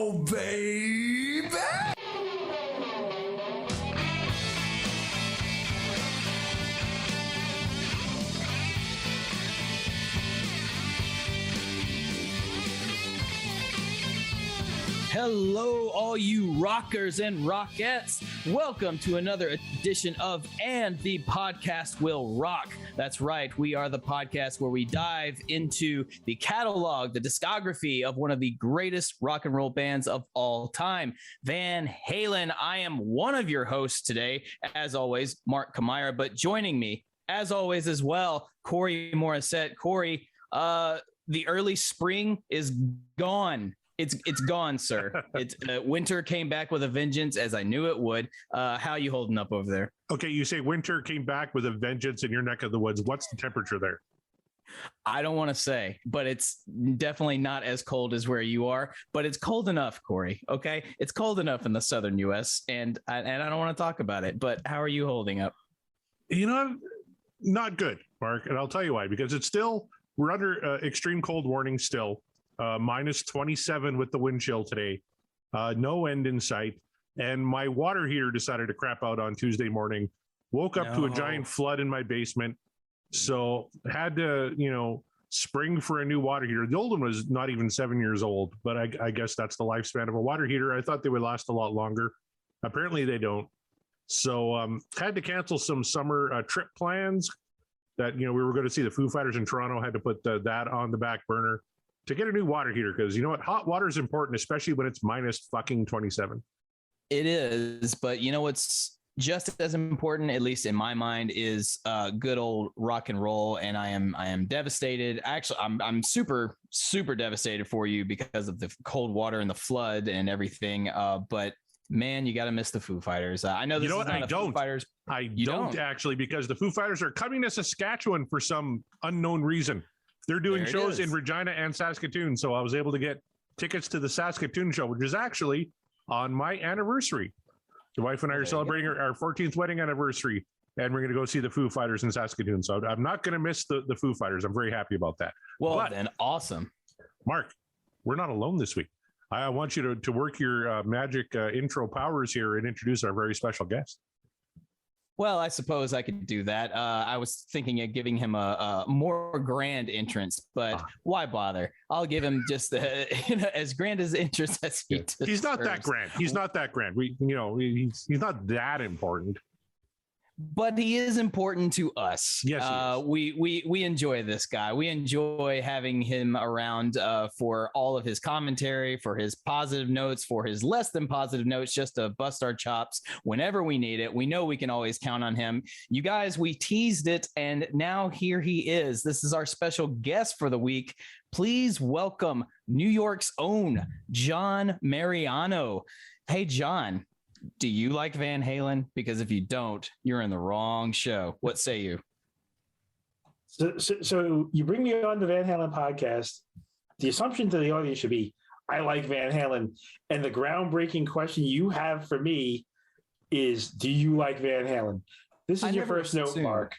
go, baby! Hello, all you rockers and rockettes. Welcome to another edition of And the Podcast Will Rock. That's right. We are the podcast where we dive into the catalog, the discography of one of the greatest rock and roll bands of all time, Van Halen. I am one of your hosts today, as always, Mark Kamira, but joining me, as always, as well, Corey Morissette. Corey, the early spring is gone. It's gone, sir. It's winter came back with a vengeance, as I knew it would. How you holding up over there? Okay, you say winter came back with a vengeance in your neck of the woods. What's the temperature there? I don't want to say, but it's definitely not as cold as where you are. But it's cold enough, Corey. Okay, it's cold enough in the southern U.S. and I don't want to talk about it. But how are you holding up? You know, not good, Mark, and I'll tell you why. Because we're under extreme cold warning still. Minus 27 with the wind chill today, no end in sight. And my water heater decided to crap out on Tuesday morning, woke up to a giant flood in my basement. So had to, spring for a new water heater. The old one was not even 7 years old, but I guess that's the lifespan of a water heater. I thought they would last a lot longer. Apparently they don't. So had to cancel some summer trip plans that, we were going to see the Foo Fighters in Toronto, had to put that on the back burner to get a new water heater, because you know what, hot water is important, especially when it's minus fucking 27. It is, but what's just as important, at least in my mind, is good old rock and roll. And I am devastated. Actually, I'm super devastated for you because of the cold water and the flood and everything. But man, you got to miss the Foo Fighters. I know this is not a Foo Fighters. I don't actually, because the Foo Fighters are coming to Saskatchewan for some unknown reason. They're doing shows in Regina and Saskatoon, so I was able to get tickets to the Saskatoon show, which is actually on my anniversary. The wife and I are celebrating our 14th wedding anniversary, and we're going to go see the Foo Fighters in Saskatoon. So I'm not going to miss the Foo Fighters. I'm very happy about that. Well, then, awesome. Mark, we're not alone this week. I want you to work your magic intro powers here and introduce our very special guest. Well, I suppose I could do that. I was thinking of giving him a more grand entrance, but why bother? I'll give him just as grand as entrance as he deserves. He's not that grand. He's not that grand. He's not that important. But he is important to us. Yes, we enjoy this guy. We enjoy having him around for all of his commentary, for his positive notes, for his less than positive notes, just to bust our chops whenever we need it. We know we can always count on him. You guys, we teased it, and now here he is. This is our special guest for the week. Please welcome New York's own John Mariano. Hey, John. Do you like Van Halen? Because if you don't, you're in the wrong show. What say you? So you bring me on the Van Halen podcast. The assumption to the audience should be, I like Van Halen. And the groundbreaking question you have for me is, do you like Van Halen? This is your first note, Mark.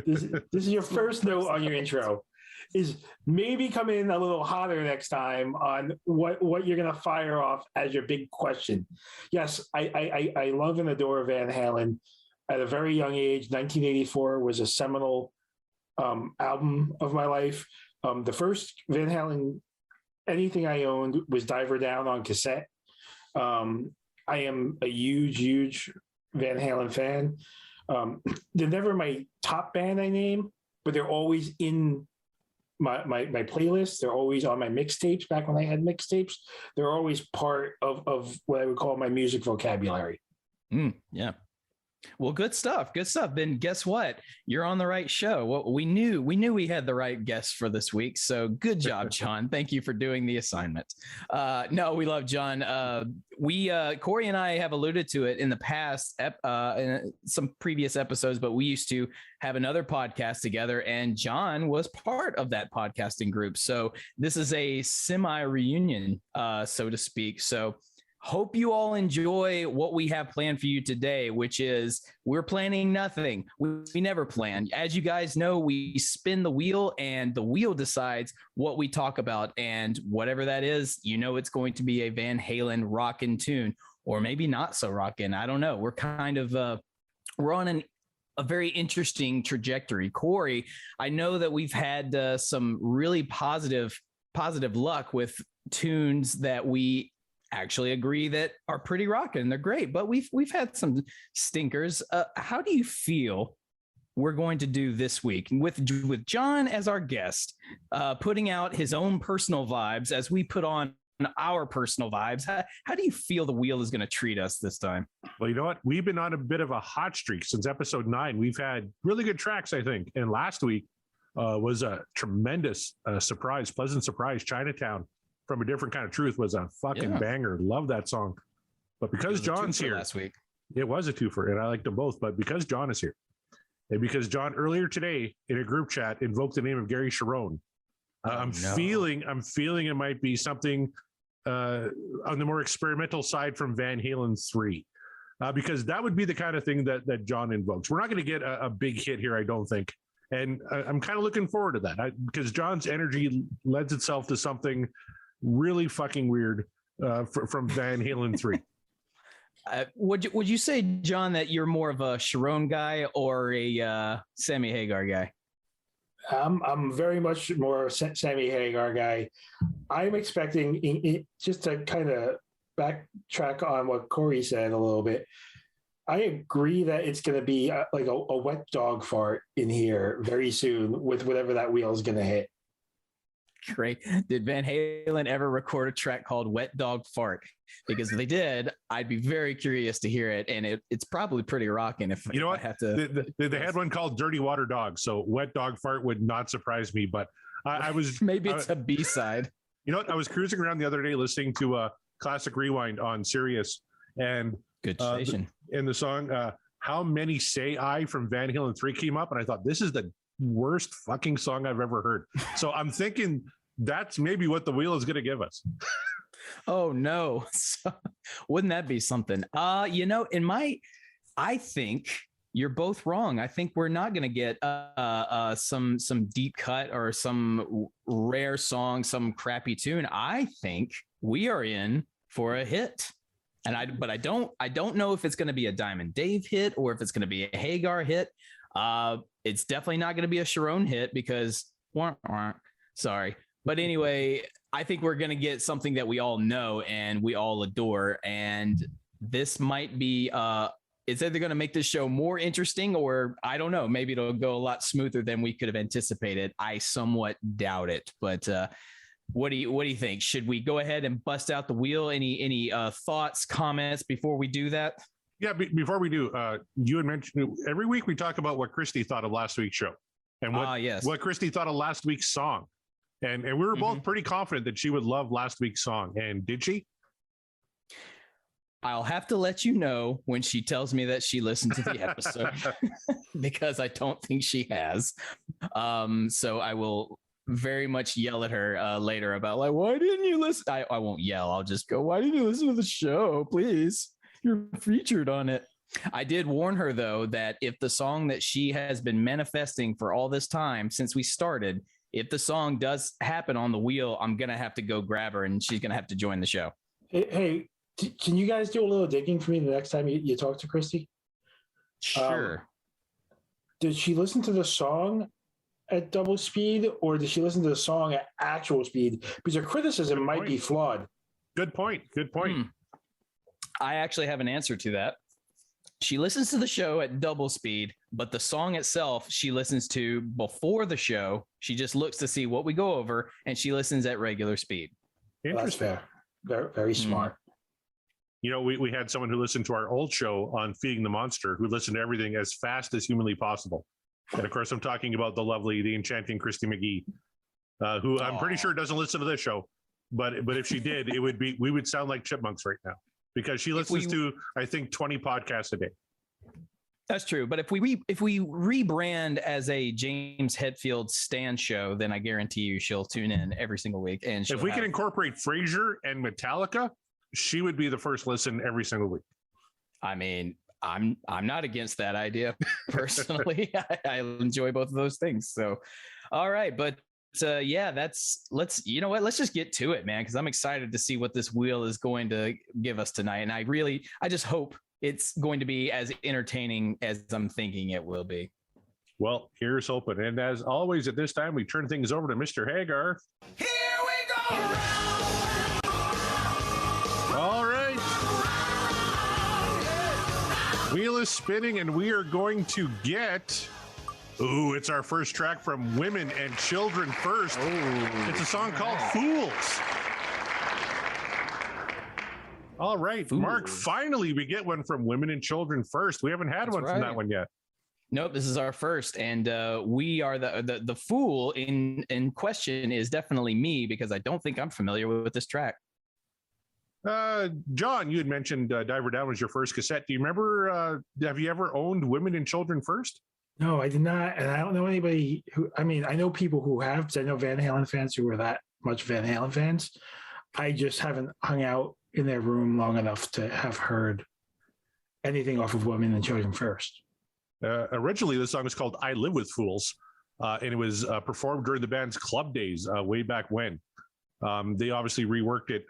This is your first note on your intro. Is maybe come in a little hotter next time on what you're going to fire off as your big question. Yes, I love and adore Van Halen. At a very young age, 1984 was a seminal album of my life. The first Van Halen, anything I owned was Diver Down on cassette. I am a huge Van Halen fan. They're never my top band I name, but they're always in my playlist. They're always on my mixtapes. Back when I had mixtapes, they're always part of what I would call my music vocabulary. Yeah. Well, good stuff. Then guess what? You're on the right show. Well, we knew we had the right guest for this week. So good job, John. Thank you for doing the assignment. No, we love John. Corey and I have alluded to it in the past, in some previous episodes, but we used to have another podcast together, and John was part of that podcasting group. So this is a semi reunion, so to speak. So Hope you all enjoy what we have planned for you today, which is we're planning nothing. We never plan. As you guys know, we spin the wheel and the wheel decides what we talk about. And whatever that is, it's going to be a Van Halen rockin' tune, or maybe not so rockin'. I don't know. We're kind of, we're on a very interesting trajectory. Corey, I know that we've had some really positive luck with tunes that we actually agree that are pretty rocking. They're great, but we've had some stinkers. How do you feel we're going to do this week with John as our guest, putting out his own personal vibes as we put on our personal vibes? How do you feel the wheel is going to treat us this time? Well, you know what? We've been on a bit of a hot streak since episode 9. We've had really good tracks, I think. And last week was a tremendous surprise, pleasant surprise. Chinatown from A Different Kind of Truth was a fucking banger. Love that song. But because John's here last week, it was a twofer, and I liked them both. But because John is here, and because John earlier today in a group chat invoked the name of Gary Cherone, I'm feeling it might be something on the more experimental side from Van Halen 3, because that would be the kind of thing that John invokes. We're not going to get a big hit here, I don't think. And I'm kind of looking forward to that because John's energy lends itself to something really fucking weird from Van Halen 3. Would you say, John, that you're more of a Cherone guy or a Sammy Hagar guy? I'm very much more Sammy Hagar guy. I'm expecting, just to kind of backtrack on what Corey said a little bit, I agree that it's going to be like a wet dog fart in here very soon with whatever that wheel is going to hit. Great. Did Van Halen ever record a track called Wet Dog Fart? Because if they did, I'd be very curious to hear it. And it's probably pretty rocking if I have to. They had one called Dirty Water Dog. So Wet Dog Fart would not surprise me. But I was. Maybe it's a B-side. You know what? I was cruising around the other day listening to Classic Rewind on Sirius. And good station. In the song, How Many Say I from Van Halen 3 came up. And I thought, this is the worst fucking song I've ever heard. So I'm thinking that's maybe what the wheel is going to give us. Oh no. So, wouldn't that be something? I think you're both wrong. I think we're not going to get some deep cut or some rare song, some crappy tune. I think we are in for a hit. And I don't know if it's going to be a Diamond Dave hit or if it's going to be a Hagar hit. It's definitely not going to be a Cherone hit because sorry. But anyway, I think we're going to get something that we all know and we all adore. And this might be, it's either going to make this show more interesting or I don't know, maybe it'll go a lot smoother than we could have anticipated. I somewhat doubt it, but what do you think? Should we go ahead and bust out the wheel? Any thoughts, comments before we do that? Yeah, before we do, you had mentioned every week we talk about what Christy thought of last week's show and what Christy thought of last week's song. And we were both pretty confident that she would love last week's song. And did she? I'll have to let you know when she tells me that she listened to the episode because I don't think she has. So I will very much yell at her later about like, why didn't you listen? I won't yell. I'll just go, why didn't you listen to the show? Please. You're featured on it. I did warn her, though, that if the song that she has been manifesting for all this time since we started, if the song does happen on the wheel, I'm going to have to go grab her and she's going to have to join the show. Hey, can you guys do a little digging for me the next time you talk to Christy? Sure. Did she listen to the song at double speed or did she listen to the song at actual speed? Because her criticism might be flawed. Good point. I actually have an answer to that. She listens to the show at double speed, but the song itself, she listens to before the show. She just looks to see what we go over and she listens at regular speed. That's fair. Very, very smart. You know, we had someone who listened to our old show on Feeding the Monster who listened to everything as fast as humanly possible. And of course, I'm talking about the enchanting Christy McGee, who I'm pretty sure doesn't listen to this show. But if she did, we would sound like chipmunks right now. Because she listens to, I think, 20 podcasts a day. That's true. But if we rebrand as a James Hetfield Stan show, then I guarantee you she'll tune in every single week. And if we can incorporate Frasier and Metallica, she would be the first listen every single week. I mean, I'm not against that idea personally. I enjoy both of those things. So, all right, but yeah, let's just get to it, man, because I'm excited to see what this wheel is going to give us tonight, and I just hope it's going to be as entertaining as I'm thinking it will be. Well, here's hoping. And as always, at this time, we turn things over to Mr. Hagar. Here we go. All right. Wheel is spinning, and we are going to get. Ooh, it's our first track from Women and Children First. Oh, it's a song called Fools. All right, Fools. Mark, finally we get one from Women and Children First. We haven't had one from that one yet. Nope, this is our first, and we are the fool in question is definitely me, because I don't think I'm familiar with this track. John, you had mentioned Diver Down was your first cassette. Do you remember, have you ever owned Women and Children First? No, I did not. And I don't know anybody I know people who have, because I know Van Halen fans who are that much Van Halen fans. I just haven't hung out in their room long enough to have heard anything off of Women and Children First. Originally, the song was called I Live With Fools, and it was performed during the band's club days way back when. They obviously reworked it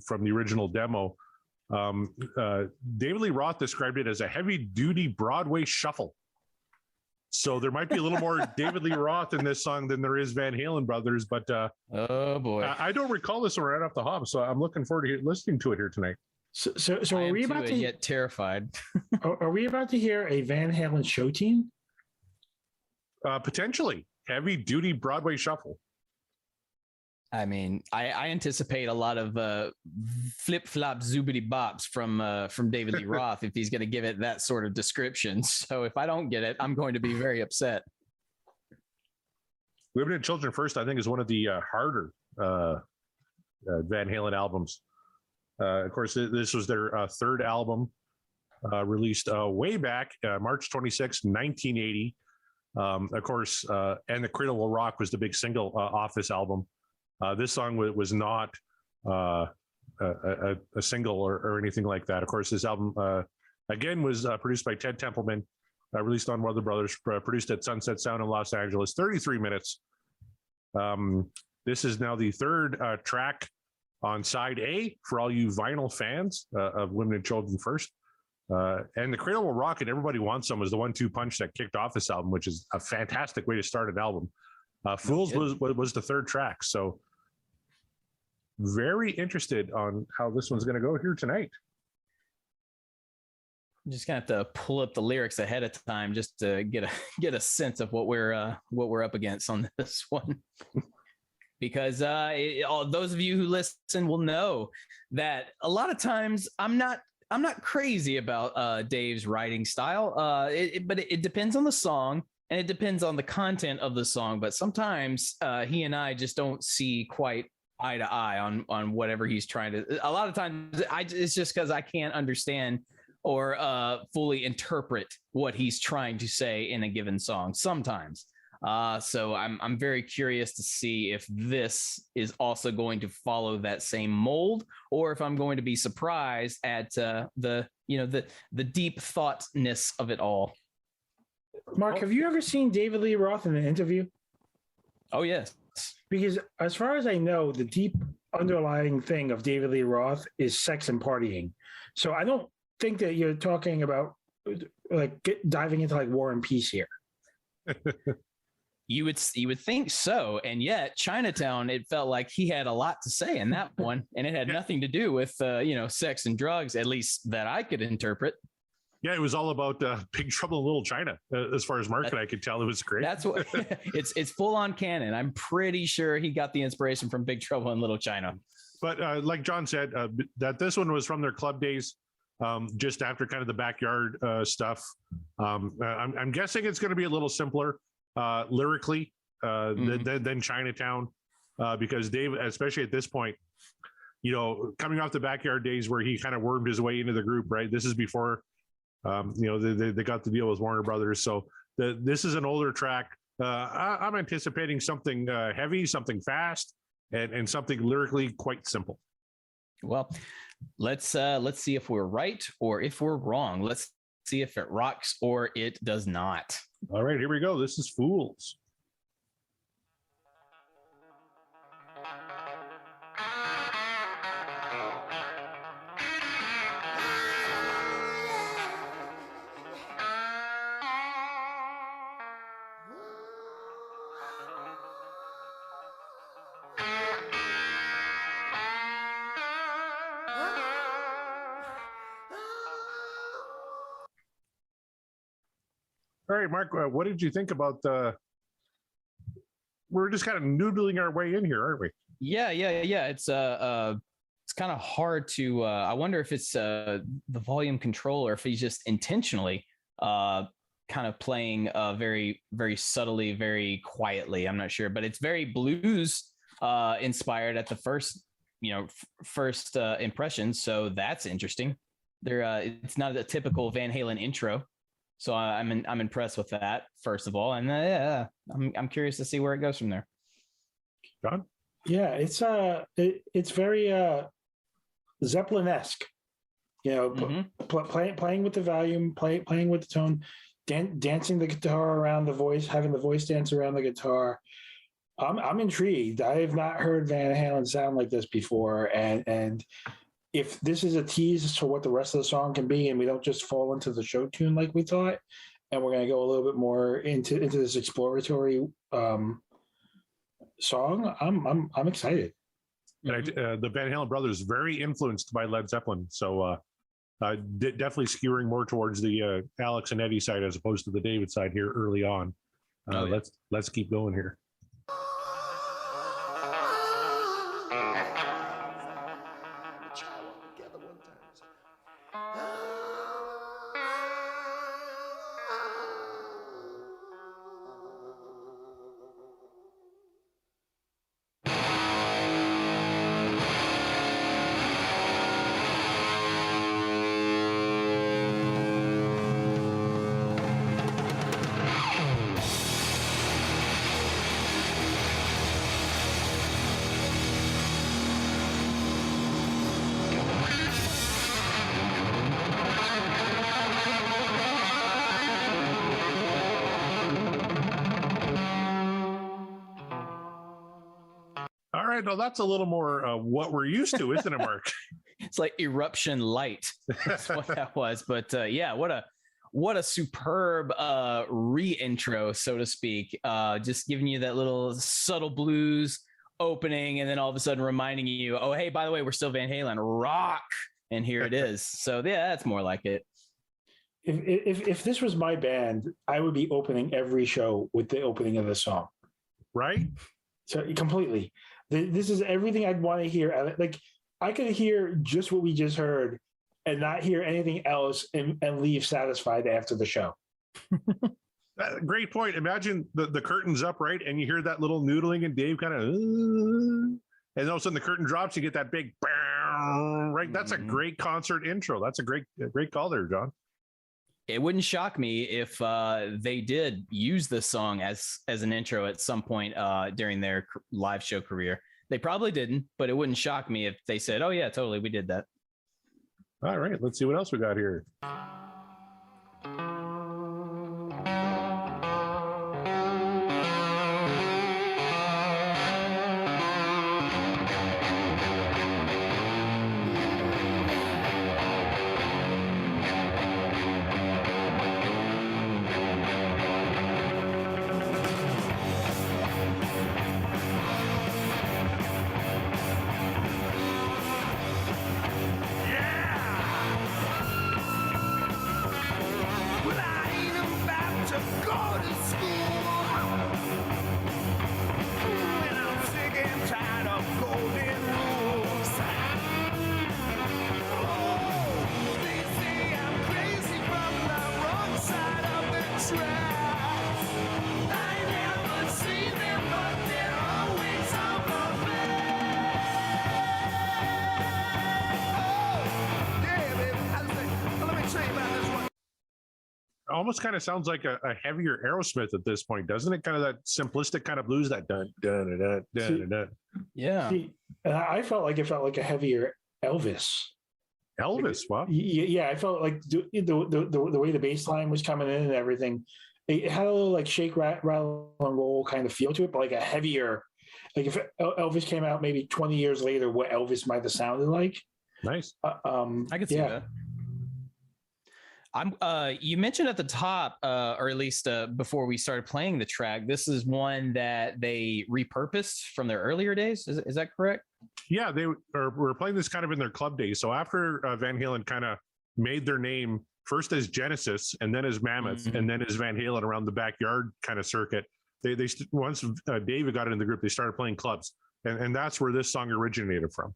from the original demo. David Lee Roth described it as a heavy-duty Broadway shuffle. So there might be a little more David Lee Roth in this song than there is Van Halen brothers, but oh boy, I don't recall this one right off the hop. So I'm looking forward to listening to it here tonight. So are we about to get terrified? Are we about to hear a Van Halen show tune? Potentially heavy-duty Broadway shuffle. I mean, I anticipate a lot of flip-flop zoobity bops from David Lee Roth if he's going to give it that sort of description. So if I don't get it, I'm going to be very upset. Women and Children First, I think, is one of the harder Van Halen albums. Of course, this was their third album, released way back March 26, 1980. Of course, And the Cradle Will Rock was the big single off this album. This song was not a single or anything like that. Of course, this album, again, was produced by Ted Templeman, released on Warner Brothers, produced at Sunset Sound in Los Angeles, 33 minutes. This is now the third track on side A for all you vinyl fans of Women and Children First. And the Cradle Will Rock and Everybody Wants Some was the 1-2 punch that kicked off this album, which is a fantastic way to start an album. Fools was the third track. So very interested on how this one's going to go here tonight. I'm just gonna have to pull up the lyrics ahead of time just to get a sense of what we're up against on this one. Because all those of you who listen will know that a lot of times I'm not crazy about Dave's writing style, but it depends on the song and it depends on the content of the song. But sometimes he and I just don't see quite eye to eye on whatever he's trying to. A lot of times it's just because I can't understand or fully interpret what he's trying to say in a given song sometimes. So I'm very curious to see if this is also going to follow that same mold, or if I'm going to be surprised at the deep thoughtness of it all. Mark, have you ever seen David Lee Roth in an interview? Oh, yes. Because as far as I know, the deep underlying thing of David Lee Roth is sex and partying. So I don't think that you're talking about diving into like War and Peace here. You would think so, and yet Chinatown, it felt like he had a lot to say in that one, and it had nothing to do with sex and drugs, at least that I could interpret. Yeah, it was all about Big Trouble in Little China. As far as Mark and I could tell, it was great. That's what it's full on canon. I'm pretty sure he got the inspiration from Big Trouble in Little China. But like John said, that this one was from their club days, just after kind of the backyard stuff. I'm guessing it's going to be a little simpler lyrically than Chinatown, because Dave, especially at this point, coming off the backyard days where he kind of wormed his way into the group, right? This is before, they got the deal with Warner Brothers. So this is an older track. I'm anticipating something heavy, something fast, and something lyrically quite simple. Well, Let's see if we're right or if we're wrong. Let's see if it rocks or it does not. All right, here we go. This is Fools. All right, Mark, what did you think about we're just kind of noodling our way in here, aren't we? Yeah. It's kind of hard to. I wonder if it's the volume control or if he's just intentionally kind of playing very, very subtly, very quietly. I'm not sure, but it's very blues inspired at the first, first impression. So that's interesting. It's not a typical Van Halen intro. So I'm impressed with that, first of all, and I'm curious to see where it goes from there. John? Yeah, it's very Zeppelin-esque, playing with the volume, playing with the tone, dancing the guitar around the voice, having the voice dance around the guitar. I'm intrigued. I have not heard Van Halen sound like this before, and if this is a tease to what the rest of the song can be, and we don't just fall into the show tune like we thought, and we're going to go a little bit more into this exploratory song, I'm excited. And the Van Halen brothers very influenced by Led Zeppelin, so definitely skewing more towards the Alex and Eddie side as opposed to the David side here early on. Let's keep going here. No, that's a little more what we're used to, isn't it, Mark? It's like Eruption Light. That's what that was. But what a superb re-intro, so to speak. Just giving you that little subtle blues opening, and then all of a sudden reminding you, oh, hey, by the way, we're still Van Halen, rock, and here it is. So yeah, that's more like it. If this was my band, I would be opening every show with the opening of the song. Right? So completely. This is everything I'd want to hear. Like, I could hear just what we just heard and not hear anything else and leave satisfied after the show. Great point. Imagine the curtain's up, right? And you hear that little noodling and Dave kind of, and all of a sudden the curtain drops, you get that big, right? That's a great concert intro. That's a great call there, John. It wouldn't shock me if they did use this song as an intro at some point during their live show career. They probably didn't, but it wouldn't shock me if they said, oh, yeah, totally, we did that. All right, let's see what else we got here. Almost kind of sounds like a heavier Aerosmith at this point, doesn't it? Kind of that simplistic kind of blues, that dun dun dun dun dun. Yeah. See, and I felt like it felt like a heavier Elvis. Elvis, wow. Yeah, I felt like the way the bass line was coming in and everything, it had a little like shake, rattle, and roll kind of feel to it, but like a heavier, like if Elvis came out maybe 20 years later, what Elvis might have sounded like. Nice. I could see that. You mentioned at the top, or at least before we started playing the track, this is one that they repurposed from their earlier days. Is that correct? Yeah, they were playing this kind of in their club days. So after Van Halen kind of made their name first as Genesis and then as Mammoth and then as Van Halen around the backyard kind of circuit, they once David got into the group, they started playing clubs, and that's where this song originated from.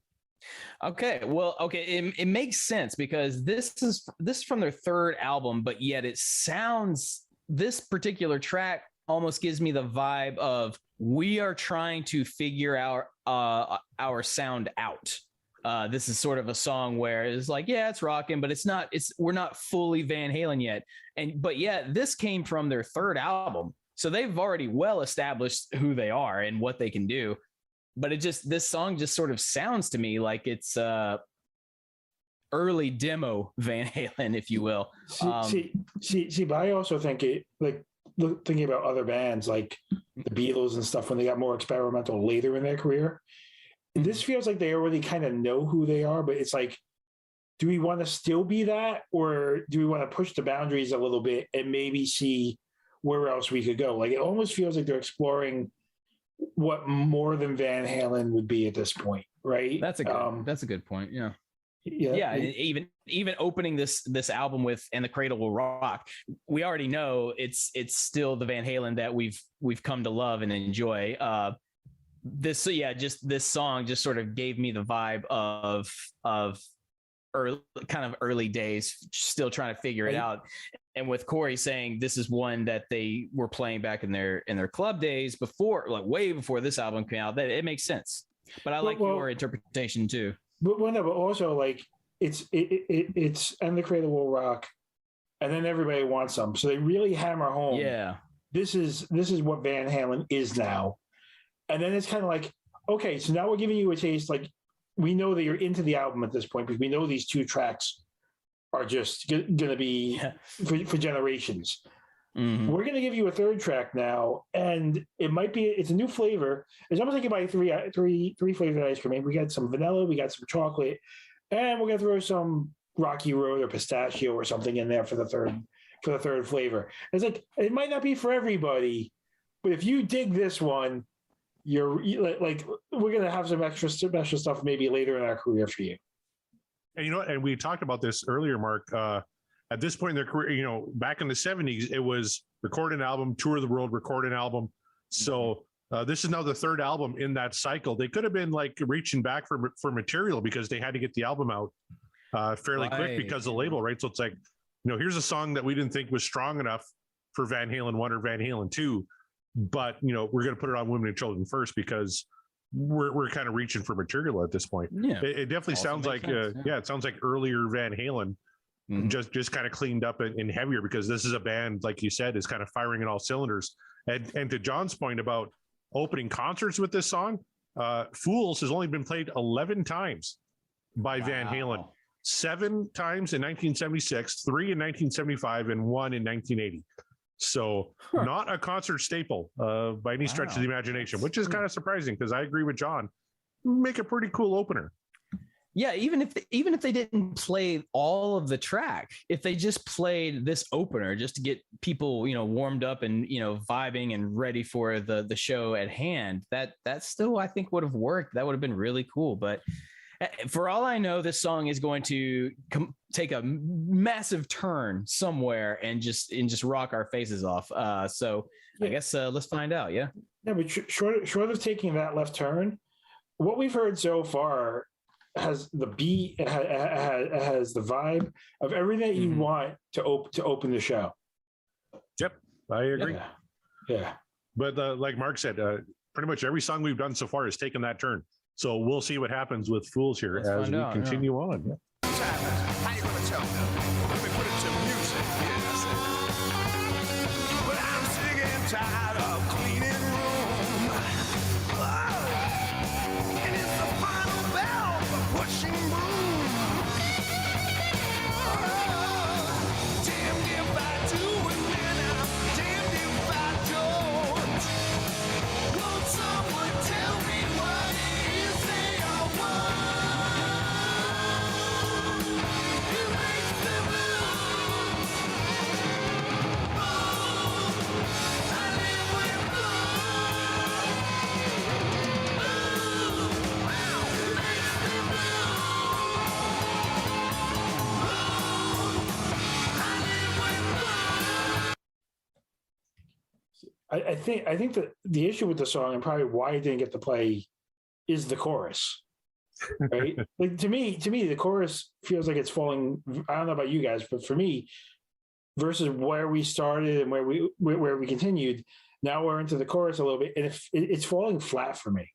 Okay, well, it makes sense because this is from their third album, but yet this particular track almost gives me the vibe of we are trying to figure out our sound out. This is sort of a song where it's like, yeah, it's rocking, but we're not fully Van Halen yet. But yet this came from their third album, so they've already well established who they are and what they can do. But this song just sort of sounds to me like it's early demo Van Halen, if you will. See, but I also think it, like, thinking about other bands like the Beatles and stuff when they got more experimental later in their career. This feels like they already kind of know who they are, but it's like, do we want to still be that, or do we want to push the boundaries a little bit and maybe see where else we could go? Like, it almost feels like they're exploring what more than Van Halen would be at this point, right? That's a good point. Yeah. Even opening this album with "And the Cradle Will Rock," we already know it's still the Van Halen that we've come to love and enjoy. This song just sort of gave me the vibe of early days, still trying to figure it out. And with Corey saying this is one that they were playing back in their club days before, like way before this album came out, that it makes sense. But I like your interpretation too. But also like it's "And the Cradle Will Rock," and then Everybody Wants Some. So they really hammer home. Yeah, this is what Van Halen is now. And then it's kind of like, okay, so now we're giving you a taste. Like, we know that you're into the album at this point because we know these two tracks are just going to be for generations. Mm-hmm. We're going to give you a third track now, and it's a new flavor. It's almost like you buy three flavored ice cream. We got some vanilla, we got some chocolate, and we're going to throw some Rocky Road or pistachio or something in there for the third flavor. It's like, it might not be for everybody, but if you dig this one, you're like, we're going to have some extra special stuff maybe later in our career for you. And and we talked about this earlier, Mark. At this point in their career, back in the 70s, it was record an album, tour the world, record an album. So this is now the third album in that cycle. They could have been like reaching back for material because they had to get the album out fairly quick because of the label, right? So it's like, here's a song that we didn't think was strong enough for Van Halen 1 or Van Halen 2, but we're going to put it on Women and Children first because we're kind of reaching for material at this point. Yeah, it definitely sounds like it sounds like earlier Van Halen, just kind of cleaned up and heavier, because this is a band, like you said, is kind of firing in all cylinders. And to John's point about opening concerts with this song, Fools has only been played 11 times by Van Halen. 7 times in 1976, 3 in 1975, and 1 in 1980. So not a concert staple by any stretch of the imagination, which is kind of surprising because I agree with John. Make a pretty cool opener. Yeah, even if they didn't play all of the track, if they just played this opener just to get people, warmed up and, vibing and ready for the show at hand, that still, I think, would have worked. That would have been really cool. But for all I know, this song is going to take a massive turn somewhere and just rock our faces off. So I guess let's find out. Yeah. Yeah, but short of taking that left turn, what we've heard so far has the beat, has the vibe of everything that you want to open the show. Yep, I agree. Yeah. But like Mark said, pretty much every song we've done so far has taken that turn. So we'll see what happens with Fools here as we continue on. Yeah. How you gonna tell me? Let me put it to music. But I'm sick and tired of cleaning room. And it's the final bell for pushing broom. I think that the issue with the song and probably why it didn't get to play is the chorus. Right? Like to me, the chorus feels like it's falling. I don't know about you guys, but for me, versus where we started and where we continued, now we're into the chorus a little bit, and it's falling flat for me.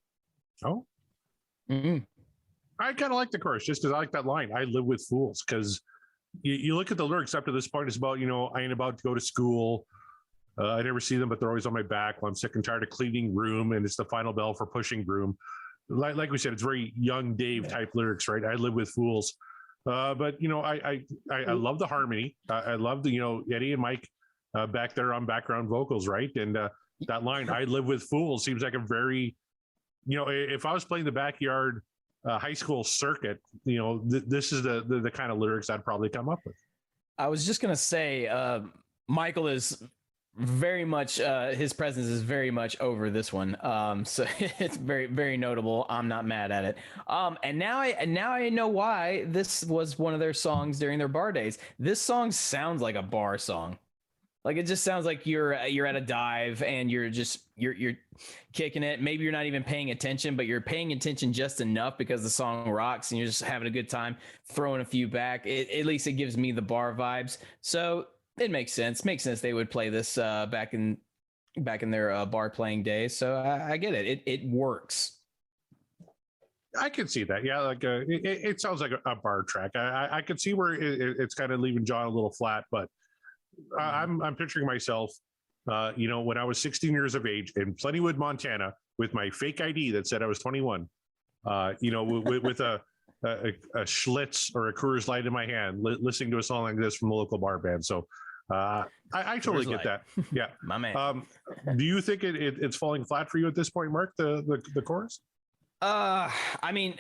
Oh, Mm-hmm. I kind of like the chorus just because I like that line. I live with fools, because you look at the lyrics up to this point. It's about, I ain't about to go to school. I never see them, but they're always on my back. Well, I'm sick and tired of cleaning room, and it's the final bell for pushing broom. Like we said, it's very young Dave type lyrics, right? I live with fools. But I love the harmony. I love the Eddie and Mike back there on background vocals, right? And that line, "I live with fools," seems like a very, if I was playing the backyard high school circuit, this is the kind of lyrics I'd probably come up with. I was just gonna say, Michael is very much his presence is very much over this one, so it's very, very notable. I'm not mad at it. And now I know why this was one of their songs during their bar days. This song sounds like a bar song. Like, it just sounds like you're at a dive and you're kicking it. Maybe you're not even paying attention, but you're paying attention just enough because the song rocks and you're just having a good time throwing a few back. At least it gives me the bar vibes. So it makes sense. They would play this back in their bar playing days. So I get it. It works. I could see that. Yeah, like it sounds like a bar track. I could see where it's kind of leaving John a little flat, but I'm picturing myself, when I was 16 years of age in Plentywood, Montana, with my fake ID that said I was 21, with a Schlitz or a Coors Light in my hand, listening to a song like this from the local bar band. So I totally get that. Yeah, my man. Do you think it's falling flat for you at this point, Mark? The chorus? I mean,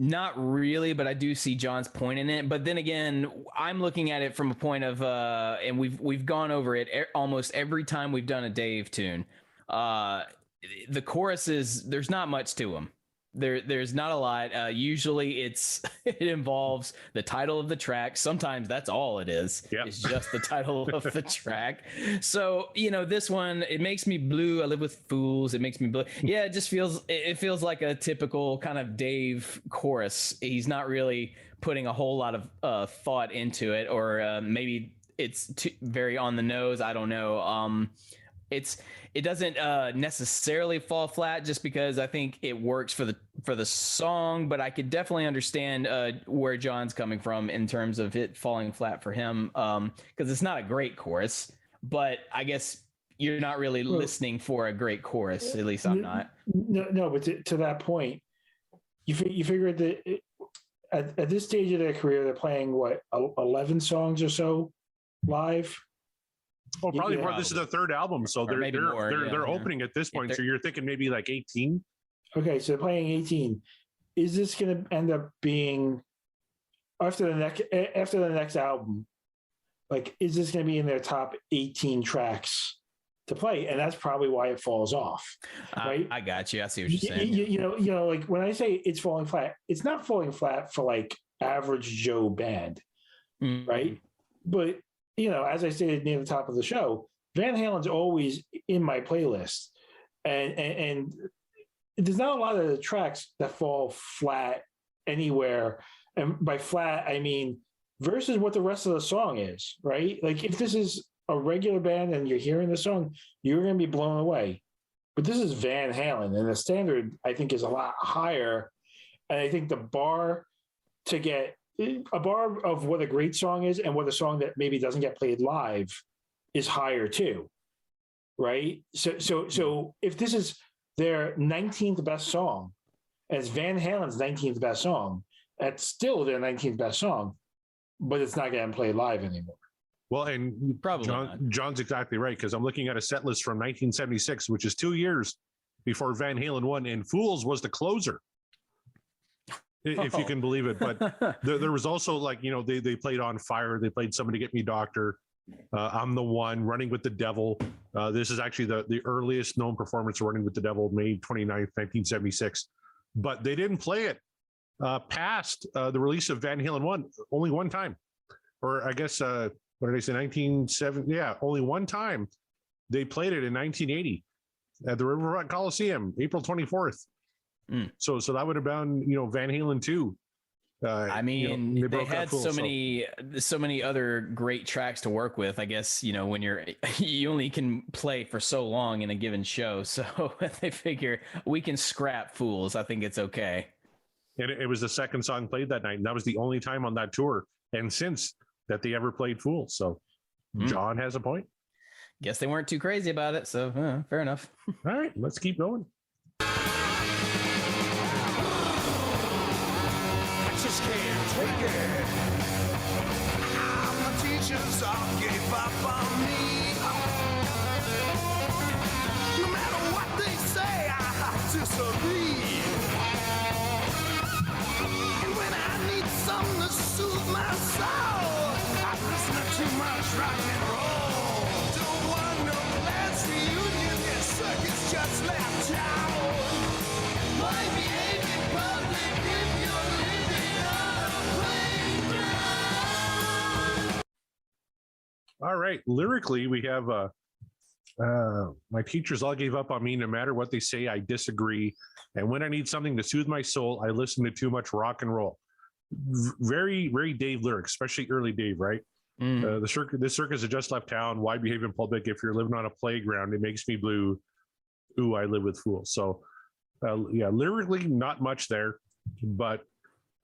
not really, but I do see John's point in it. But then again, I'm looking at it from a point of, and we've gone over it almost every time we've done a Dave tune. The choruses, there's not much to them. There's not a lot. Usually it involves the title of the track. Sometimes that's all it is. Yep. It's just the title of the track. So, this one, it makes me blue. I live with fools. It makes me blue. Yeah, it just feels like a typical kind of Dave chorus. He's not really putting a whole lot of thought into it, or maybe it's very on the nose. I don't know. It doesn't necessarily fall flat just because I think it works for the song, but I could definitely understand where John's coming from in terms of it falling flat for him, because it's not a great chorus, but I guess you're not really listening for a great chorus. At least I'm not. No, but to that point, you figure that at this stage of their career, they're playing 11 songs or so live. Well, probably more. This is the third album, so they're opening at this point. So you're thinking maybe like 18. Okay, so they're playing 18. Is this going to end up being after the next album? Like, is this going to be in their top 18 tracks to play? And that's probably why it falls off. Right? I got you. I see what you're saying. You know, like when I say it's falling flat, it's not falling flat for like average Joe band, right? But as I stated near the top of the show, Van Halen's always in my playlist, and there's not a lot of the tracks that fall flat anywhere. And by flat, I mean versus what the rest of the song is, right? Like if this is a regular band and you're hearing the song, you're going to be blown away. But this is Van Halen, and the standard I think is a lot higher. And I think the bar to get a bar of what a great song is and what a song that maybe doesn't get played live is higher too, right? So if this is their 19th best song, as Van Halen's 19th best song, that's still their 19th best song, but it's not getting played live anymore. Well, and probably John's exactly right, because I'm looking at a set list from 1976, which is 2 years before Van Halen won, and Fools was the closer. If you can believe it. But there was also they played On Fire. They played Somebody Get Me Doctor. I'm the One, Running with the Devil. This is actually the earliest known performance of Running with the Devil, May 29th, 1976. But they didn't play it past the release of Van Halen 1 only one time. Or I guess, what did I say, 1970? Yeah, only one time they played it in 1980 at the Riverfront Coliseum, April 24th. So that would have been, Van Halen 2. I mean, they broke had Fool, so many other great tracks to work with. I guess, when you only can play for so long in a given show. So they figure we can scrap Fools. I think it's okay. And it was the second song played that night. And that was the only time on that tour. And since that they ever played Fools. So John has a point. Guess they weren't too crazy about it. So fair enough. All right, let's keep going. Just can't take it. My teachers all gave up on me. No matter what they say, I disagree. And when I need something to soothe my soul, I listen to too much rock and roll. Don't want no class reunion, your circus just left town. Why behave in public if you're living on a playground? All right. Lyrically, we have my teachers all gave up on me. No matter what they say, I disagree. And when I need something to soothe my soul, I listen to too much rock and roll. Very, very Dave lyrics, especially early Dave, right? The circus has just left town. Why behave in public if you're living on a playground? It makes me blue. Ooh, I live with fools. So, lyrically, not much there. But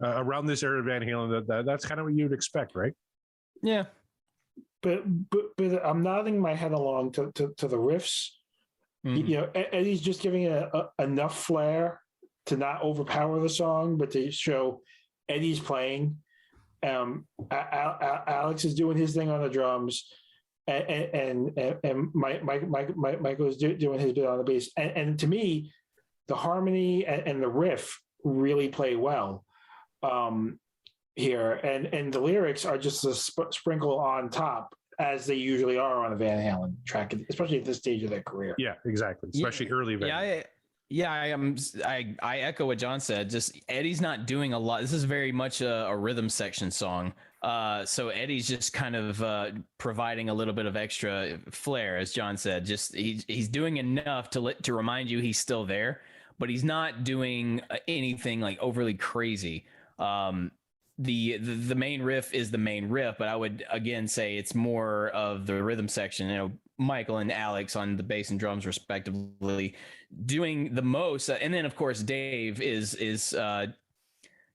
around this era of Van Halen, that's kind of what you'd expect, right? Yeah. But I'm nodding my head along to the riffs. Eddie's just giving it enough flair to not overpower the song, but to show Eddie's playing. Alex is doing his thing on the drums, and Michael's doing his bit on the bass. And to me, the harmony and the riff really play well here, and the lyrics are just a sprinkle on top, as they usually are on a Van Halen track, especially at this stage of their career. Yeah, exactly. Especially early Van Halen. I echo what John said. Just Eddie's not doing a lot. This is very much a rhythm section song. So Eddie's just kind of providing a little bit of extra flair, as John said. Just he's doing enough to remind you he's still there, but he's not doing anything like overly crazy. The main riff is the main riff, but I would again say it's more of the rhythm section. Michael and Alex on the bass and drums respectively doing the most, and then of course Dave is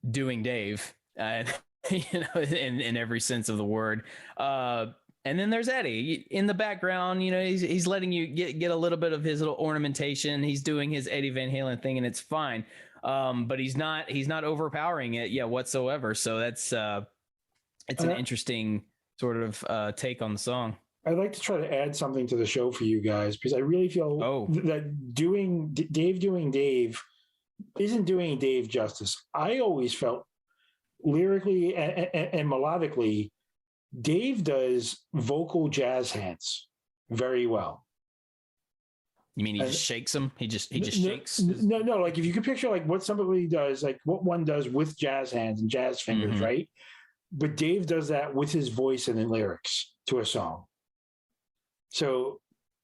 doing Dave, in every sense of the word. And then there's Eddie in the background. He's letting you get a little bit of his little ornamentation. He's doing his Eddie Van Halen thing, and it's fine. But he's not overpowering it whatsoever. So that's it's an interesting sort of take on the song. I'd like to try to add something to the show for you guys, because I really feel that Dave doing Dave isn't doing Dave justice. I always felt lyrically and melodically, Dave does vocal jazz hands very well. You mean he just shakes them? He just shakes? No. Like if you could picture like what somebody does, like what one does with jazz hands and jazz fingers, right? But Dave does that with his voice and the lyrics to a song. So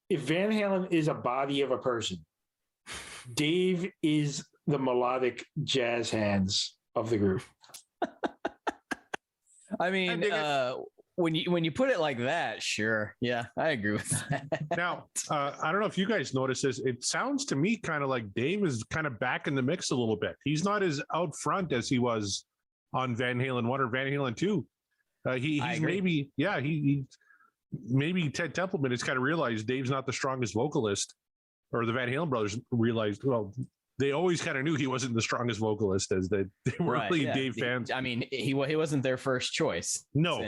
if Van Halen is a body of a person, Dave is the melodic jazz hands of the group. I mean, when you put it like that, sure. Yeah, I agree with that. Now, I don't know if you guys notice this. It sounds to me kind of like Dave is kind of back in the mix a little bit. He's not as out front as he was on Van Halen 1 or Van Halen 2. He's maybe Ted Templeman has kind of realized Dave's not the strongest vocalist, or the Van Halen brothers realized, well, they always kind of knew he wasn't the strongest vocalist, as they were really Dave fans. I mean, he wasn't their first choice. No,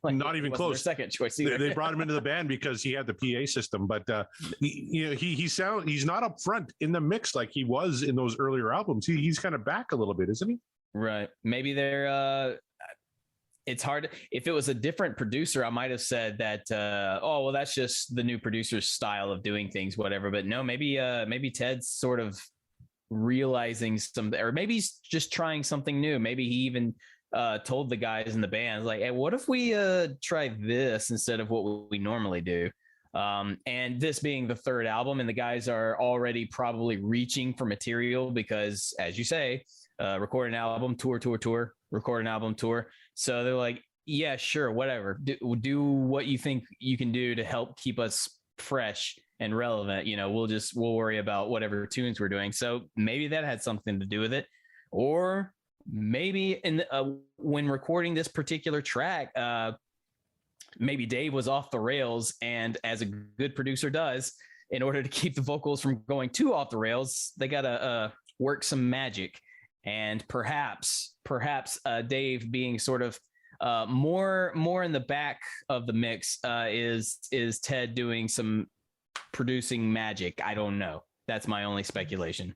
not even close. Their second choice either. They brought him into the band because he had the PA system, but he's not up front in the mix like he was in those earlier albums. He's kind of back a little bit, isn't he? Right. Maybe they're. It's hard. If it was a different producer, I might have said that, that's just the new producer's style of doing things, whatever. But no, maybe Ted's sort of realizing or maybe he's just trying something new. Maybe he even told the guys in the band, like, hey, what if we try this instead of what we normally do? And this being the third album, and the guys are already probably reaching for material because, as you say, record an album, tour, record an album, tour. So they're like, yeah, sure, whatever. Do what you think you can do to help keep us fresh and relevant. We'll worry about whatever tunes we're doing. So maybe that had something to do with it, or maybe when recording this particular track, maybe Dave was off the rails, and as a good producer does, in order to keep the vocals from going too off the rails, they gotta work some magic. And perhaps Dave being sort of more in the back of the mix is Ted doing some producing magic. I don't know. That's my only speculation.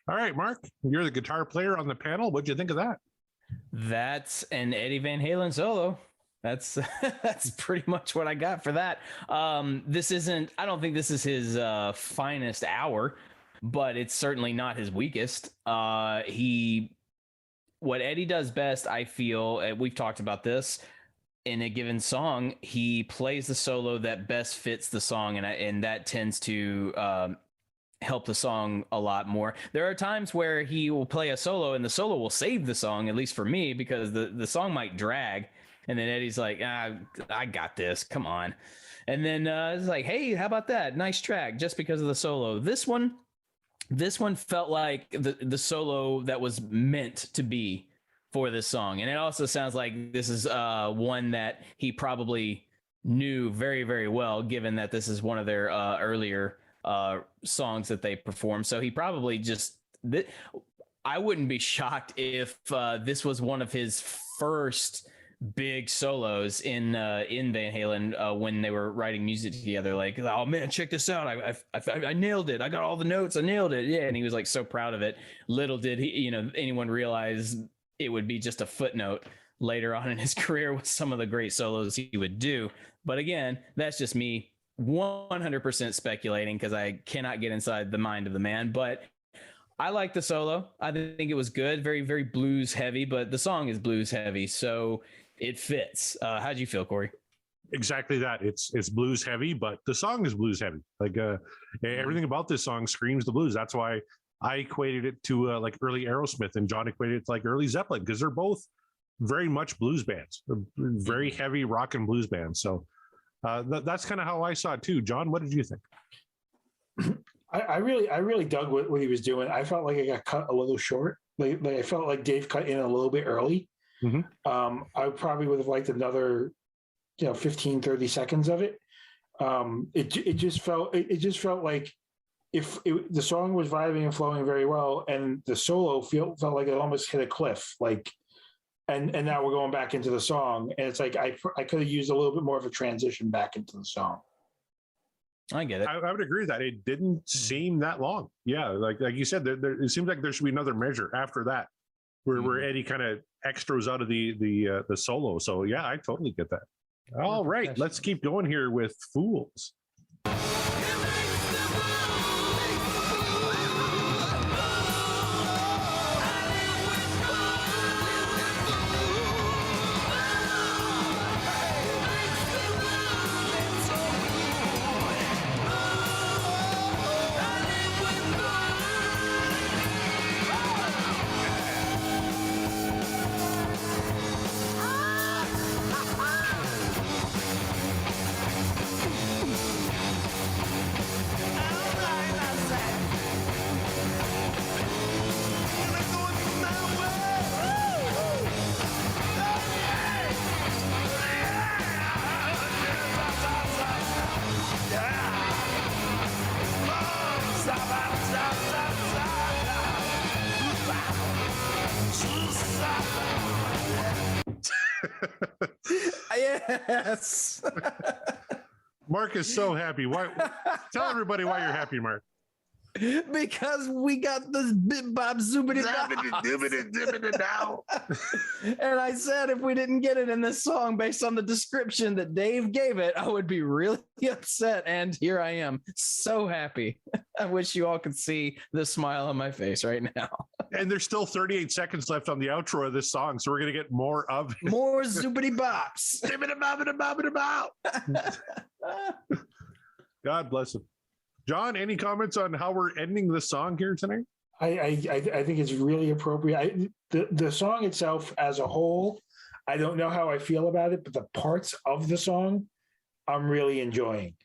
All right, Mark, you're the guitar player on the panel. What'd you think of that? That's an Eddie Van Halen solo. That's pretty much what I got for that. I don't think this is his finest hour, but it's certainly not his weakest. What Eddie does best, I feel, we've talked about this, in a given song, he plays the solo that best fits the song, and that tends to help the song a lot more. There are times where he will play a solo and the solo will save the song, at least for me, because the song might drag, and then Eddie's like, I got this, come on. And then it's like, hey, how about that? Nice track, just because of the solo. This one felt like the solo that was meant to be for this song. And it also sounds like this is one that he probably knew very, very well, given that this is one of their earlier songs that they performed. So he probably I wouldn't be shocked if this was one of his first big solos in Van Halen when they were writing music together. Like, oh man, check this out! I nailed it! I got all the notes! I nailed it! Yeah, and he was like so proud of it. Little did anyone realize it would be just a footnote later on in his career with some of the great solos he would do. But again, that's just me 100% speculating, because I cannot get inside the mind of the man. But I like the solo. I think it was good, very, very blues heavy, but the song is blues heavy, so it fits. How'd you feel, Corey? Exactly that. It's blues heavy, but the song is blues heavy. Like everything about this song screams the blues. That's why I equated it to like early Aerosmith, and John equated it to like early Zeppelin, because they're both very much blues bands, very heavy rock and blues bands. So that's kind of how I saw it too. John, what did you think? I really dug what he was doing. I felt like it got cut a little short. Like I felt like Dave cut in a little bit early. Mm-hmm. I probably would have liked another 15, 30 seconds of it. It just felt like if the song was vibing and flowing very well, and the solo felt like it almost hit a cliff, like, and now we're going back into the song, and it's like I could have used a little bit more of a transition back into the song. I get it. I would agree with that. It didn't seem that long. Yeah, like you said, it seems like there should be another measure after that, where Eddie kind of extras out of the solo. So yeah, I totally get that. All right, let's keep going here with Fools. Yes. Mark is so happy. Why? Tell everybody why you're happy, Mark. Because we got this bit bob zoobity now. And I said if we didn't get it in this song based on the description that Dave gave it, I would be really upset. And here I am, so happy. I wish you all could see the smile on my face right now. And there's still 38 seconds left on the outro of this song, so we're gonna get more of it. More zoobity bops. God bless him. John, any comments on how we're ending the song here tonight? I think it's really appropriate. The song itself as a whole, I don't know how I feel about it, but the parts of the song I'm really enjoying.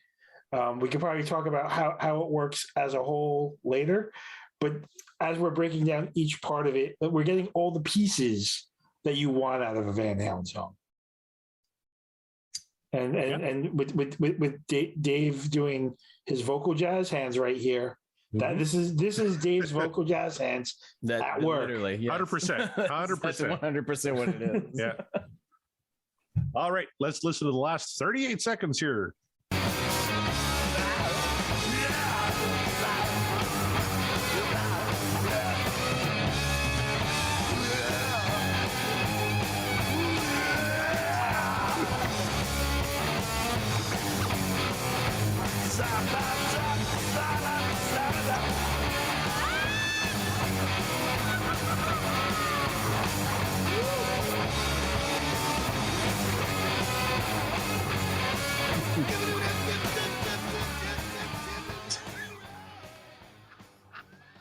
We could probably talk about how it works as a whole later, but as we're breaking down each part of it, we're getting all the pieces that you want out of a Van Halen song. And with Dave doing his vocal jazz hands right here, that this is Dave's vocal jazz hands at work. Literally, yes. 100%. 100%. That's 100% what it is. Yeah. All right, let's listen to the last 38 seconds here.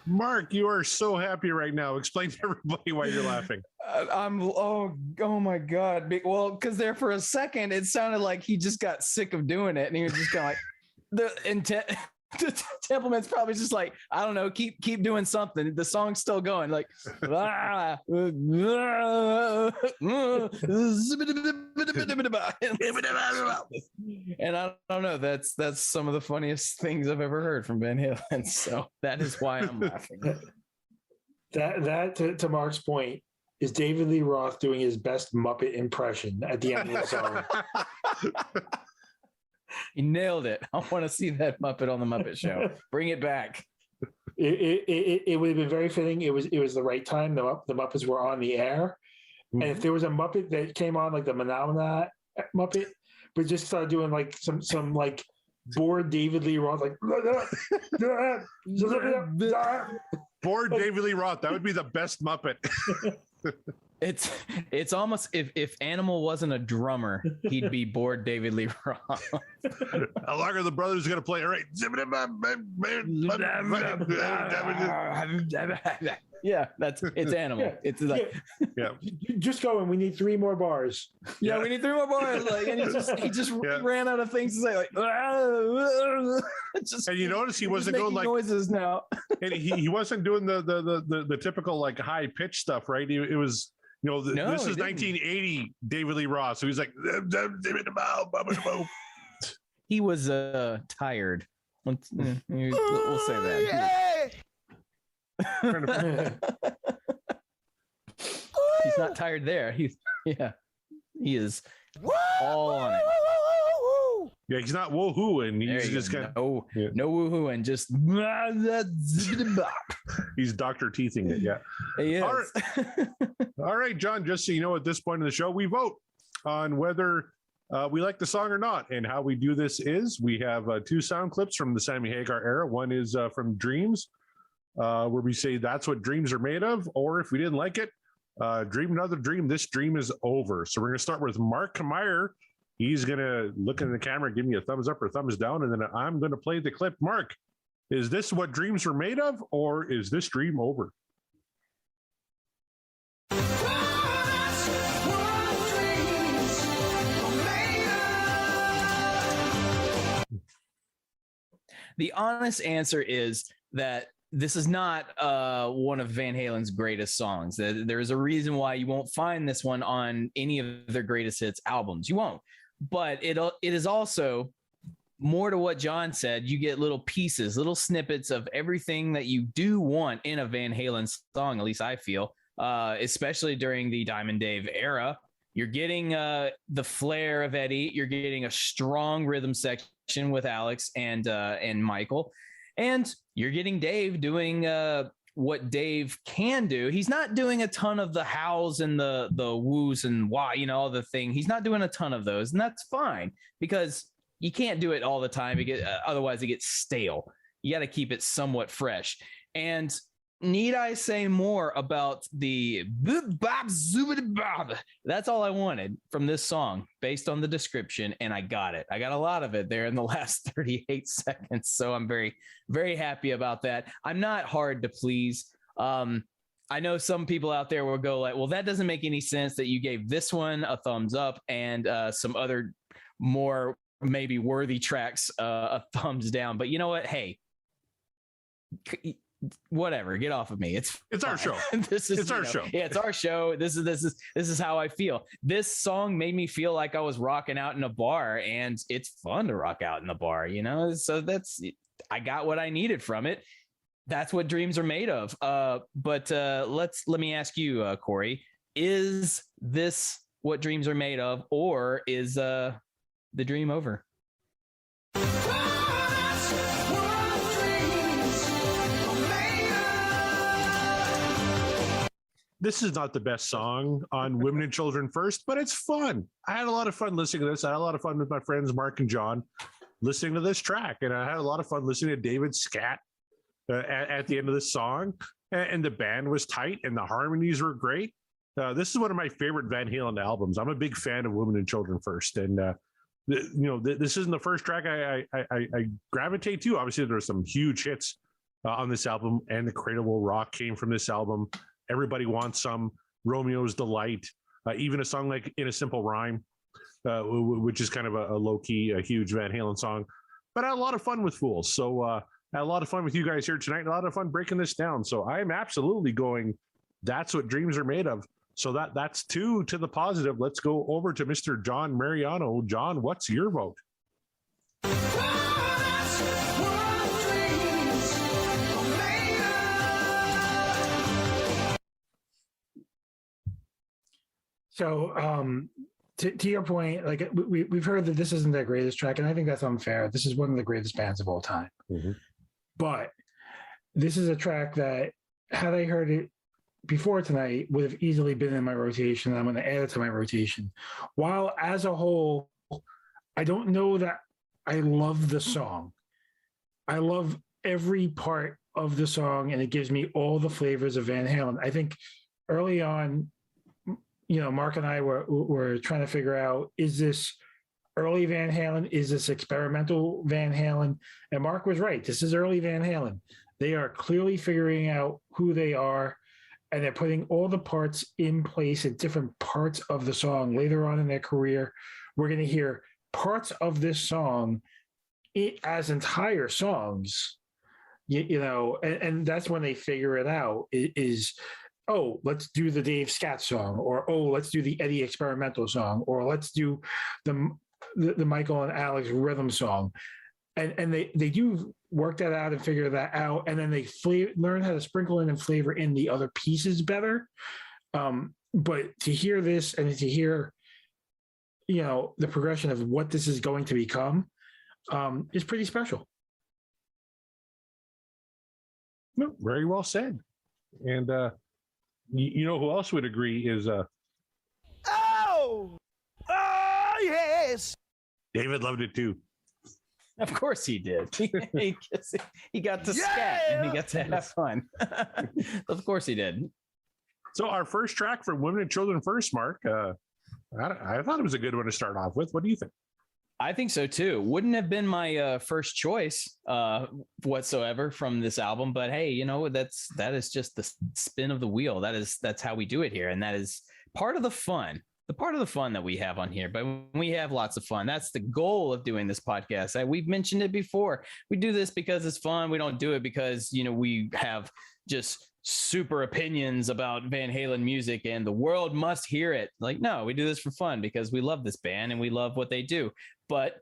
Mark, you are so happy right now. Explain to everybody why you're laughing. Oh my God. Well, because there for a second, it sounded like he just got sick of doing it. And he was just kind of like, the Templeman's probably just like, I don't know, keep doing something. The song's still going, like, and I don't know. That's some of the funniest things I've ever heard from Van Halen. So that is why I'm laughing. That to Mark's point is David Lee Roth doing his best Muppet impression at the end of the song. He nailed it. I want to see that Muppet on the Muppet Show. Bring it back. It would have been very fitting. It was the right time. The Muppets were on the air, and if there was a Muppet that came on, like the Phenomena Muppet, but just started doing like some like bored David Lee Roth, like Bored David Lee Roth. That would be the best Muppet. It's almost if Animal wasn't a drummer, he'd be bored David Lee Roth. How long are the brothers going to play? All right. Yeah, it's Animal. Yeah. It's like, yeah. Just go and we need 3 more bars. Yeah, we need 3 more bars. Like, and he just ran out of things to say. Like, and you notice he wasn't going like noises now. And he wasn't doing the typical like high pitch stuff, right? It was. This is 1980 David Lee Roth. So he's like, he was tired. We'll say that. He's not tired there. He is all on it. Yeah, he's not woohooing. He's just kind of no woohooing. Just he's Dr. Teething it. Yeah. He is. All right, John. Just so you know, at this point in the show, we vote on whether we like the song or not. And how we do this is we have 2 sound clips from the Sammy Hagar era. One is from Dreams, where we say that's what dreams are made of. Or if we didn't like it, dream another dream. This dream is over. So we're going to start with Mark Meyer. He's going to look in the camera, give me a thumbs up or thumbs down, and then I'm going to play the clip. Mark, is this what dreams are made of, or is this dream over? The honest answer is that this is not one of Van Halen's greatest songs. There is a reason why you won't find this one on any of their greatest hits albums. You won't. But it is also more to what John said. You get little pieces, little snippets of everything that you do want in a Van Halen song, at least I feel. especially during the Diamond Dave era. You're getting the flair of Eddie. You're getting a strong rhythm section with Alex and Michael, and you're getting Dave doing what Dave can do. He's not doing a ton of the howls and the woos and why, all the thing. He's not doing a ton of those, and that's fine because you can't do it all the time. Otherwise, it gets stale. You got to keep it somewhat fresh. And need I say more about the bob zoobity bob? That's all I wanted from this song based on the description, and I got it. I got a lot of it there in the last 38 seconds, so I'm very, very happy about that. I'm not hard to please. I know some people out there will go like, well, that doesn't make any sense that you gave this one a thumbs up and some other more maybe worthy tracks a thumbs down. But you know what? Hey, whatever, get off of me. It's our show. It's our show. Yeah, it's our show. This is how I feel. This song made me feel like I was rocking out in a bar, and it's fun to rock out in the bar, so I got what I needed from it. That's what dreams are made of. But let me ask you, Corey, is this what dreams are made of, or is the dream over? This is not the best song on Women and Children First, but it's fun. I had a lot of fun listening to this. I had a lot of fun with my friends Mark and John listening to this track, and I had a lot of fun listening to David scat at the end of the song. And the band was tight, and the harmonies were great. This is one of my favorite Van Halen albums. I'm a big fan of Women and Children First, and this isn't the first track I gravitate to. Obviously, there's some huge hits on this album, and The Cradle Will Rock came from this album. Everybody Wants Some, Romeo's Delight, even a song like In a Simple Rhyme, which is kind of a low-key, a huge Van Halen song. But I had a lot of fun with Fools. So I had a lot of fun with you guys here tonight, and a lot of fun breaking this down. So I am absolutely going, that's what dreams are made of. So that's 2 to the positive. Let's go over to Mr. John Mariano. John, what's your vote? So to your point, like we've heard that this isn't their greatest track, and I think that's unfair. This is one of the greatest bands of all time. Mm-hmm. But this is a track that, had I heard it before tonight, would have easily been in my rotation. I'm going to add it to my rotation. While as a whole, I don't know that I love the song. I love every part of the song, and it gives me all the flavors of Van Halen. I think early on, Mark and I were trying to figure out, is this early Van Halen? Is this experimental Van Halen? And Mark was right. This is early Van Halen. They are clearly figuring out who they are, and they're putting all the parts in place at different parts of the song. Later on in their career, we're going to hear parts of this song as entire songs, and that's when they figure it out, is oh, let's do the Dave Scat song, or oh, let's do the Eddie experimental song, or let's do the Michael and Alex rhythm song. And they do work that out and figure that out, and then they learn how to sprinkle in and flavor in the other pieces better. But to hear this and to hear, the progression of what this is going to become is pretty special. No, very well said. And you know who else would agree is Oh yes, David loved it too. Of course he did. He got to scat and he got to have fun. Of course he did. So our first track from Women and Children First, Mark, I thought it was a good one to start off with. What do you think? I think so too. Wouldn't have been my first choice whatsoever from this album, but hey, that is just the spin of the wheel. That's how we do it here, and that is part of the fun. The part of the fun that we have on here, but we have lots of fun. That's the goal of doing this podcast. We've mentioned it before. We do this because it's fun. We don't do it because, we have just super opinions about Van Halen music and the world must hear it. Like, no, we do this for fun because we love this band and we love what they do. But,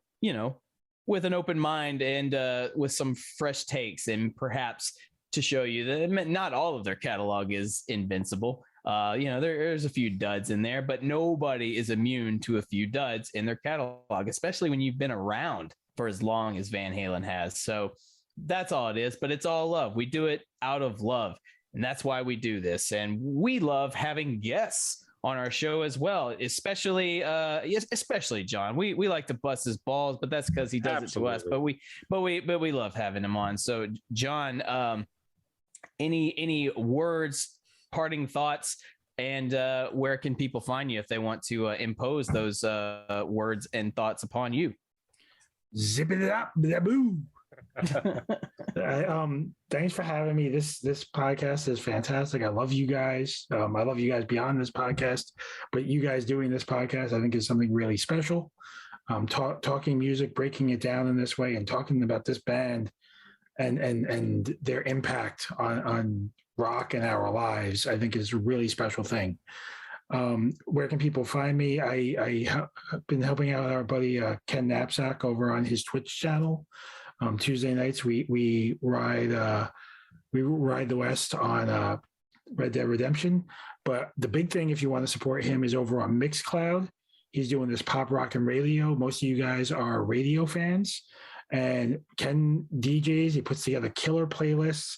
with an open mind and with some fresh takes, and perhaps to show you that not all of their catalog is invincible. There's a few duds in there, but nobody is immune to a few duds in their catalog, especially when you've been around for as long as Van Halen has. So that's all it is, but it's all love. We do it out of love, and that's why we do this. And we love having guests on our show as well, especially John. We like to bust his balls, but that's because he does Absolutely. It to us. But we love having him on. So John, any words, parting thoughts, and where can people find you if they want to impose those words and thoughts upon you? Zip it up, boo. Thanks for having me. This podcast is fantastic. I love you guys. I love you guys beyond this podcast, but you guys doing this podcast, I think, is something really special. Talking music, breaking it down in this way, and talking about this band and their impact on rock and our lives, I think, is a really special thing. Where can people find me? I have been helping out our buddy Ken Knapsack over on his Twitch channel. Tuesday nights we ride the West on Red Dead Redemption. But the big thing, if you want to support him, is over on Mixcloud. He's doing this pop rock and radio. Most of you guys are radio fans, and Ken DJs. He puts together killer playlists.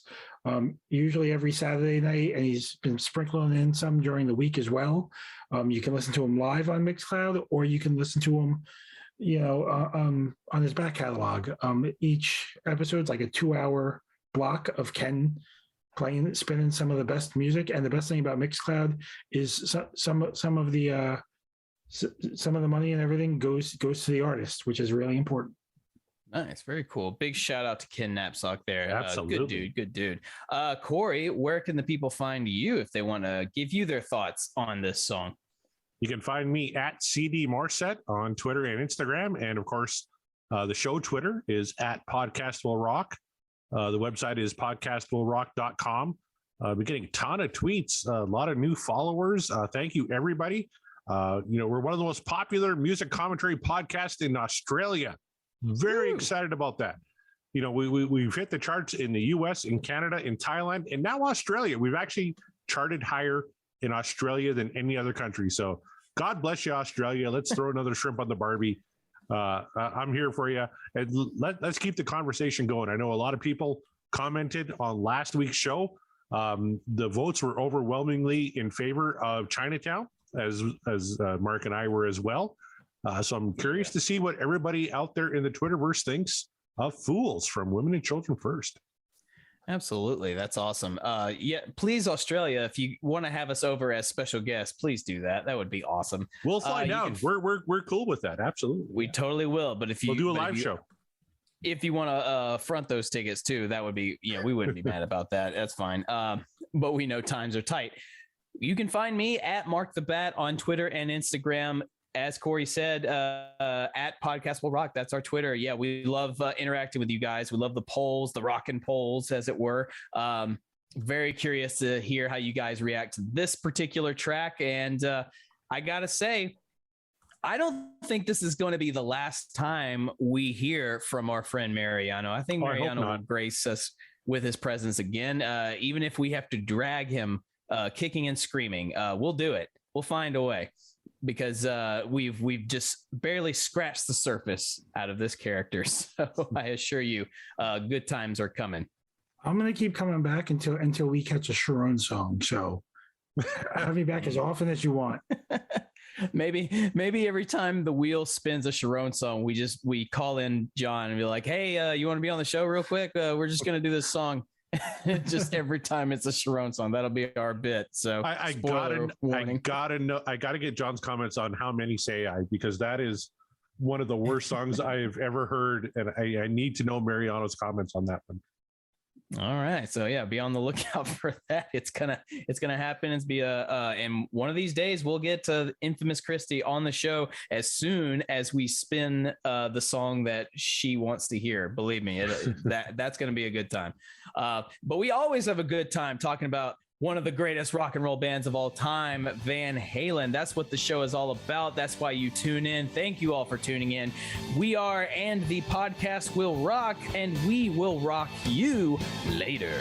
Usually every Saturday night, and he's been sprinkling in some during the week as well. You can listen to him live on Mixcloud, or you can listen to him, on his back catalog. Each episode's like a 2-hour block of Ken spinning some of the best music. And the best thing about Mixcloud is some of the money and everything goes to the artist, which is really important. Nice. Very cool. Big shout out to Ken Knapsack there. Absolutely. Good dude. Corey, where can the people find you if they want to give you their thoughts on this song? You can find me at CD Morset on Twitter and Instagram. And of course, the show Twitter is at Podcast Will Rock. The website is podcastwillrock.com. We're getting a ton of tweets, a lot of new followers. Thank you, everybody. We're one of the most popular music commentary podcasts in Australia. Very excited about that. We've hit the charts in the US, in Canada, in Thailand, and now Australia. We've actually charted higher in Australia than any other country. So God bless you, Australia. Let's throw another shrimp on the Barbie. I'm here for you. And let's keep the conversation going. I know a lot of people commented on last week's show. The votes were overwhelmingly in favor of Chinatown, as Mark and I were as well. So I'm curious to see what everybody out there in the Twitterverse thinks of Fools from Women and Children First. Absolutely. That's awesome. Please, Australia, if you want to have us over as special guests, please do that. That would be awesome. We'll fly down. We're cool with that. Absolutely. We totally will. But if you we'll do a live show. If you want to front those tickets too, that would be, we wouldn't be mad about that. That's fine. But we know times are tight. You can find me at Mark the Bat on Twitter and Instagram. As Corey said, at Podcast Will Rock, that's our Twitter. Yeah, we love interacting with you guys. We love the polls, the rockin' polls, as it were. Very curious to hear how you guys react to this particular track. And I got to say, I don't think this is going to be the last time we hear from our friend Mariano. I think Mariano will grace us with his presence again, even if we have to drag him kicking and screaming. We'll do it. We'll find a way. Because we've just barely scratched the surface out of this character. So I assure you, good times are coming. I'm going to keep coming back until we catch a Sharon song. So have me back as often as you want. Maybe every time the wheel spins a Sharon song, we call in John and be like, hey, you want to be on the show real quick? We're just going to do this song. Just every time it's a Sharon song, that'll be our bit. So I gotta get John's comments on How Many Say I, because that is one of the worst songs I've ever heard, and I need to know Mariano's comments on that one. All right, so yeah, be on the lookout for that. It's gonna happen. It's and one of these days we'll get Infamous Christy on the show as soon as we spin the song that she wants to hear. Believe me, that's gonna be a good time. But we always have a good time talking about one of the greatest rock and roll bands of all time, Van Halen. That's what the show is all about. That's why you tune in. Thank you all for tuning in. We are And the Podcast Will Rock, and we will rock you later.